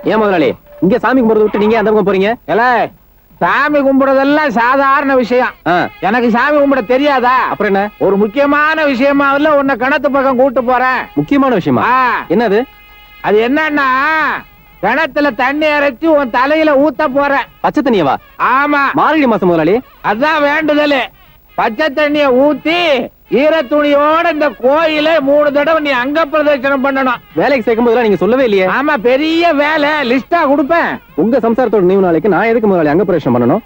ஏன் முதலாளி இங்க சாமி கும்பிடுறத விட்டு நீங்க அந்த பக்கம் போறீங்க? இல்ல சாமி கும்பிடுறதெல்லாம் சாதாரண விஷயம். எனக்கு சாமி கும்பிட தெரியாதா? அப்புறம் என்ன? ஒரு முக்கியமான விஷயமா இல்ல உன்னை கிணத்து பக்கம் கூட்டு போறேன். முக்கியமான விஷயமா? என்னது? அது என்னன்னா கிணத்துல தண்ணி இறைச்சி உன் தலையில ஊத்த போறேன். பச்சை தண்ணியவா? ஆமா. மார்கழி மாசம் முதலாளி. அதான் வேண்டுதல். பச்சை தண்ணிய ஊத்தி ஈர துணியோட இந்த கோயில 3 தடவை நீ அங்க பிரதட்சணம் பண்ணணும். வேலைக்கு சேர்க்கும் போதெல்லாம் நீங்க சொல்லவே இல்லையே. ஆமா, பெரிய வேலை லிஸ்டா கொடுப்பேன். உங்க சம்சாரத்தோட நினைவு நாளைக்கு நான் எதுக்கு முதலாளி அங்க பிரதட்சணம் பண்ணணும்?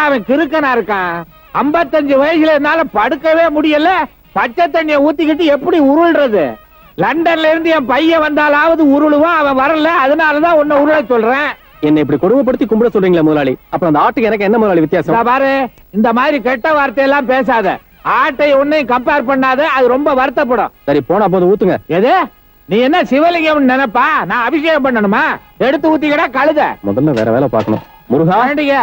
அவன் கிறுக்கனா இருக்கான். 55 வயசுல என்னால படுக்கவே முடியல. பச்சை தண்ணிய ஊத்திக்கிட்டு எப்படி உருள்றது? லண்டன்ல இருந்து என் பையன் வந்தாலாவது உருளுவான். அவன் வரல, அதனாலதான் உன்னை உருள சொல்றேன். என்ன இப்படி கொடுமைப்படுத்தி கும்பிட சொல்றீங்களா முதலாளி? அப்புறம் அந்த ஆட்டுக்கு எனக்கு என்ன முதலாளி வித்தியாசம்? பாரு, இந்த மாதிரி கெட்ட வார்த்தையெல்லாம் பேசாத. ஆட்டை உன்னையும் கம்பேர் பண்ணாத, அது ரொம்ப வருத்தப்படும். சரி, போனா போது ஊத்துங்க. எது? நீ என்ன சிவலிங்கம் நினைப்பா? நான் அபிஷேகம் பண்ணணுமா? எடுத்து ஊத்திக்கடா கழுத. முதல்ல வேற வேலை பார்க்கணும். முருகா வேண்டிங்க.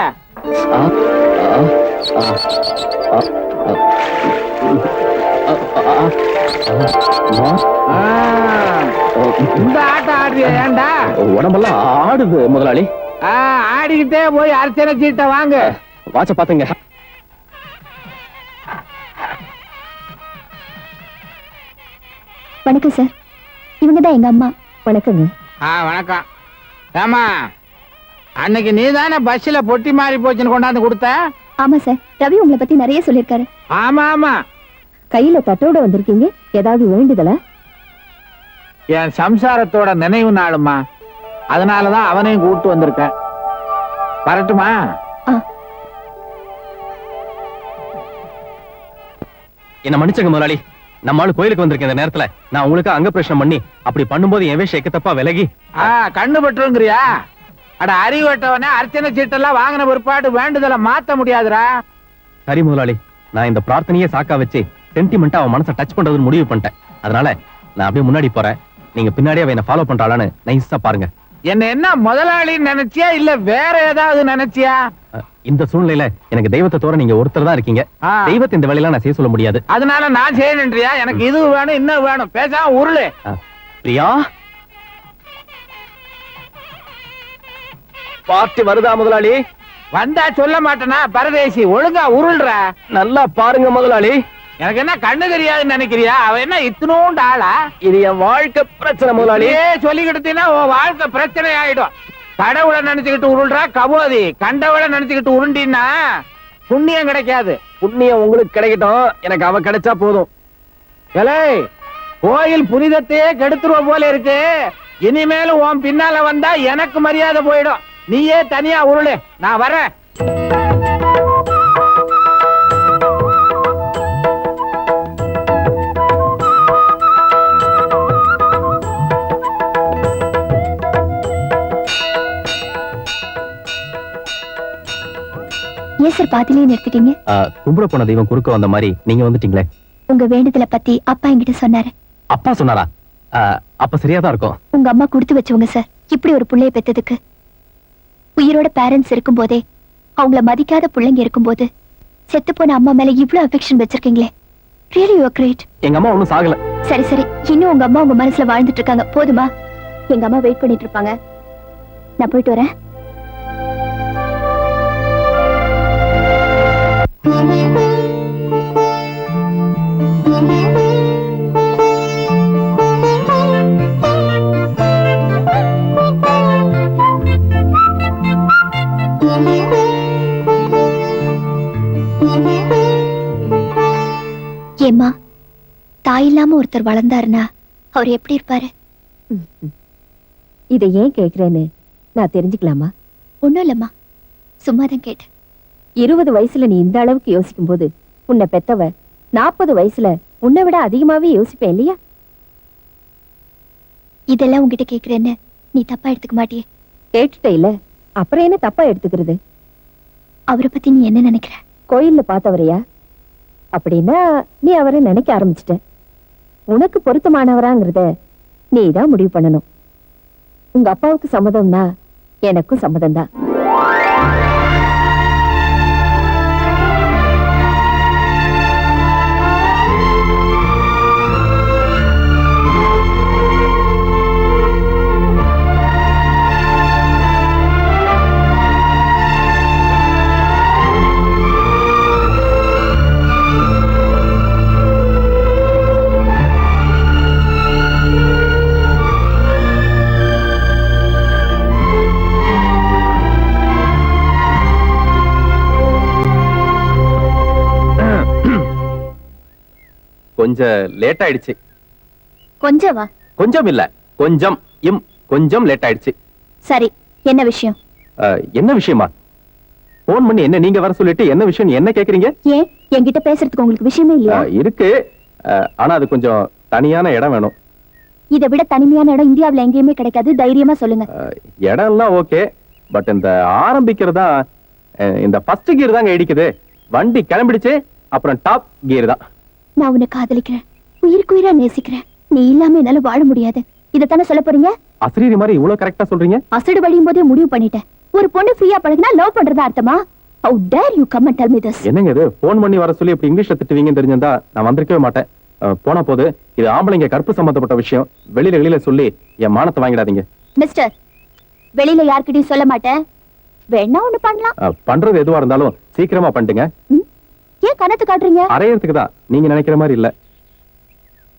இந்த ஆட்டம் ஆடுறிய? ஏண்டா உடம்பெல்லாம் ஆடுது முதலாளி. ஆடிக்கிட்டே போய் அர்ச்சனை சீட்டை வாங்க. வாட்ச பாத்துங்க. வணக்கம் சார், இவங்கதான் எங்க அம்மா. வணக்கங்க. வணக்கம். ஏமா, அன்னைக்கு நீ தானே பஸ்ல பொட்டி மாறி போச்சுன்னு கொண்டாந்து கொடுத்த? ஆமா சார், ரவி உங்களை பத்தி நிறைய சொல்லிருக்காரு. ஆமா ஆமா. கையில தட்டோட வந்திருக்கீங்க, ஏதாவது வேண்டுதலா? என் சம்சாரத்தோட நினைவு நாளுமா, அதனாலதான் அவனையும் கூட்டு வந்திருக்கேன். வரட்டுமா? என்ன மன்னிச்சங்க முதலாளி. நம்மால கோயிலுக்கு வந்திருக்கேன். இந்த நேரத்துல நான் உங்களுக்கு அங்க பிரச்சனை பண்ணி அப்படி பண்ணும்போது என் வேஷம் எக்கத்தப்பா விலகி கண்ணு பட்டுருங்கிறியா? அட அறிவட்டவனே, அர்ச்சனை சீட்டெல்லாம் வாங்கின பிற்பாடு வேண்டுதலை மாத்த முடியாதுரா. சரி முதலாளி, நான் இந்த பிரார்த்தனையே சாக்கா வச்சு சென்டிமெண்டா அவன் மனசை டச் பண்றதுன்னு முடிவு பண்ணிட்டேன். அதனால நான் அப்படியே முன்னாடி போறேன். நீங்க பின்னாடியே அவன் என்ன ஃபாலோ பண்றாளான்னு நைஸா பாருங்க. என்ன முதலாளின்னு நினைச்சியா இல்ல வேற ஏதாவது நினைச்சியா? இந்த சூழ்நிலையில எனக்கு தெய்வத்தை தவிர நீங்க ஒருத்தர் தான் இருக்கீங்க. தெய்வத்தை இந்த வேலையெல்லாம் நான் செய்ய சொல்ல முடியாது. அதனால நான் செய்யணுன்றியா? எனக்கு இது வேணும் இன்னும் வேணும், பேசாம உருளு. பிரியா, பார்ட்டி வருதா முதலாளி? வந்தா சொல்ல மாட்டேனா? பரதேசி, ஒழுங்கா உருள்ற. நல்லா பாருங்க முதலாளி. எனக்கு என்ன கண்ணு தெரியாதுன்னு நினைக்கிறியா? அவ என்ன இத்தனோண்டு ஆளா? இது என் வாழ்க்கை பிரச்சனை முதலாளி. சொல்லிக்கிட்டீங்கன்னா உன் வாழ்க்கை பிரச்சனை ஆயிடும். கடவுளை நினைச்சுக்கிட்டு உருள்றா கபோதி. கண்டவளை நினைச்சுக்கிட்டு உருண்டின்னா புண்ணியம் கிடைக்காது. புண்ணியம் உங்களுக்கு கிடைக்கட்டும், எனக்கு அவ கிடைச்சா போதும். கோயில் புனிதத்தையே கெடுத்துருவ போல இருக்கு. இனிமேலும் உன் பின்னால வந்தா எனக்கு மரியாதை போயிடும். நீயே தனியா உருளு, நான் வரேன். ஏன் சார் பாதியிலே நிறுத்திட்டீங்க? கும்பிட போன தெய்வம் குறுக்க வந்த மாதிரி நீங்க வந்துட்டீங்களே. உங்க வேண்டுதலை பத்தி அப்பா என்கிட்ட சொன்னாரு. அப்பா சொன்னாரா? அப்ப சரியாதான் இருக்கும். உங்க அம்மா கொடுத்து வச்சவங்க சார். இப்படி ஒரு பிள்ளைய பெத்ததுக்கு உயிரோட பேரண்ட்ஸ் இருக்கும் போதே அவங்கள மதிக்காத பிள்ளைங்க இருக்கும் போது செத்து போன அம்மா மேல இவ்வளவு அஃபெக்ஷன் வச்சிருக்கீங்களே. Really you are great. எங்க அம்மா ஒண்ணும் சாகல. சரி சரி, இன்னும் உங்க அம்மா உங்க மனசுல வாழ்ந்துட்டு இருக்காங்க. போதுமா? எங்க அம்மா வெயிட் பண்ணிட்டு இருப்பாங்க. நான் போயிட்டு வரேன். ஏம்மா, தாய் இல்லாம ஒருத்தர் வளர்ந்தாருன்னா அவர் எப்படி இருப்பாரு? இதை ஏன் கேக்குறேன்னு நான் தெரிஞ்சுக்கலாமா? ஒண்ணும் இல்லம்மா, சும்மாதான் கேட்டேன். 20 வயசுல நீ இந்த அளவுக்கு யோசிக்கும் போது உன்னை பெத்தவ 40 வயசுல உன்னை விட அதிகமாவே யோசிப்பேன் இல்லையா? இதெல்லாம் உங்ககிட்ட கேக்குறேன்னு நீ தப்பா எடுத்துக்க மாட்டியே? கேட்டுட்ட இல்ல, அப்புறம் என்ன தப்பா எடுத்துக்கிறது? அவரை பத்தி நீ என்ன நினைக்கிற? கோயில்ல பார்த்தவரையா? அப்படின்னா நீ அவரை நினைக்க ஆரம்பிச்சிட்ட. உனக்கு பொருத்தமானவராங்கிறத நீ தான் முடிவு பண்ணணும். உங்க அப்பாவுக்கு சம்மதம்னா எனக்கும் சம்மதம் தான். கொஞ்சம் லேட் ஆயிடுச்சு. கொஞ்சவா? கொஞ்சம் இல்ல, கொஞ்சம் லேட் ஆயிடுச்சு. சரி, என்ன விஷயம்? என்ன விஷயமா? போன் பண்ணி என்ன நீங்க வர சொல்லிட்டு என்ன விஷயம் என்ன கேக்குறீங்க? ஏன் என்கிட்ட பேசுறதுக்கு உங்களுக்கு விஷயமே இல்லையா? இருக்கு, ஆனா அது கொஞ்சம் தனியான இடம் வேணும். இதை விட தனிமையான இடம் இந்தியாவுல எங்கேயுமே கிடைக்காது, தைரியமா சொல்லுங்க. இடம்லாம் ஓகே, பட் இந்த ஆரம்பிக்கிறதா இந்த ஃபர்ஸ்ட் கியர் தாங்க இடிக்குது. வண்டி கிளம்பிடுச்சு, அப்புறம் டாப் கியர் தான். நான் உன்னை காதலிக்கிறேன், உயிருக்குயிரா நேசிக்கிறேன். நீ இல்லாம என்னால வாழ முடியாது. இதத்தானே சொல்ல போறீங்க? அசரீரி மாதிரி இவ்வளவு கரெக்டா சொல்றீங்க. அசடு வழியும் போதே முடிவு பண்ணிட்டேன். ஒரு பொண்ணு ஃப்ரீயா பழகுனா லவ் பண்றதா அர்த்தமா? How dare you come and tell me this? என்னங்க இது, போன் பண்ணி வர சொல்லி இப்படி இங்கிலீஷ்ல திட்டுவீங்கன்னு தெரிஞ்சிருந்தா நான் வந்திருக்கவே மாட்டேன். போன போது இது ஆம்பளைங்க கற்பு சம்பந்தப்பட்ட விஷயம், வெளியில சொல்லி என் மானத்தை வாங்கிடாதீங்க. மிஸ்டர், வெளியில யார்கிட்டயும் சொல்ல மாட்டேன். வேணா ஒண்ணு பண்ணலாம். பண்றது எதுவா இருந்தாலும் சீக்கிரமா பண்ணிட்டுங்க. ஏன் கணத்து காட்டுறீங்க? அரையறதுக்கு தான், நீங்க நினைக்கிற மாதிரி இல்ல.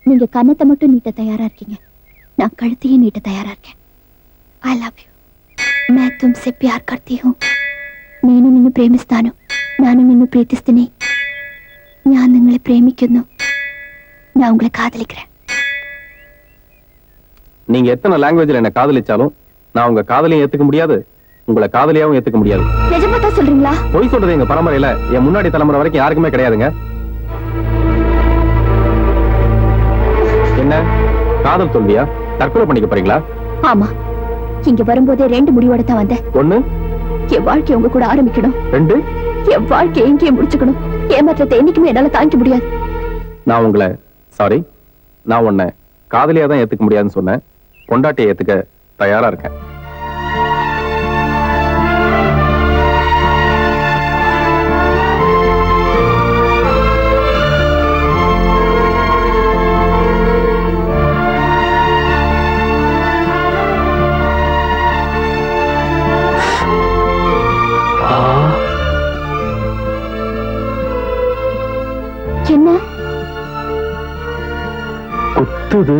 நீங்க கன்னத்தை மட்டும் நீட்ட தயாரா இருக்கீங்க, நான் கழுத்தையே நீட்ட தயாரா இருக்கேன். I love you. मैं तुमसे प्यार करती हूँ. నేను నిన్ను ప్రేమిస్తాను, ನಾನು నిన్ను ప్రీతిస్తుని. ഞാൻ നിങ്ങളെ പ്രേമിക്കുന്നു, நான் உங்களை காதலிக்கிறேன். நீங்க எத்தனை லாங்குவேஜ்ல என்ன காதலிச்சாலும் நான் உங்க காதலையும் ஏத்துக்க முடியாது, உங்களை காதலியாவும் ஏத்துக்க முடியாது. நிஜமா தான் சொல்றீங்களா? பொய் சொல்றது எங்க பரம்பரையில என் முன்னாடி தலைமுறை வரைக்கும் யாருக்குமே கிடையாதுங்க. என்ன காதல் தோல்வியா? தற்கொலை பண்ணிக்க போறீங்களா? ஆமா, இங்க வரும்போதே 2 முடிவோட தான் வந்தேன். 1, என் வாழ்க்கை உங்க கூட ஆரம்பிக்கணும். 2, என் வாழ்க்கை எங்கேயே முடிச்சுக்கணும். ஏமாற்றத்தை என்னைக்குமே என்னால தாங்கிக்க முடியாது. நான் உங்களை நான் உன்னை காதலியா தான் ஏத்துக்க முடியாதுன்னு சொன்னேன். பொண்டாட்டியை ஏத்துக்க தயாரா இருக்கேன். என்ன குத்துது?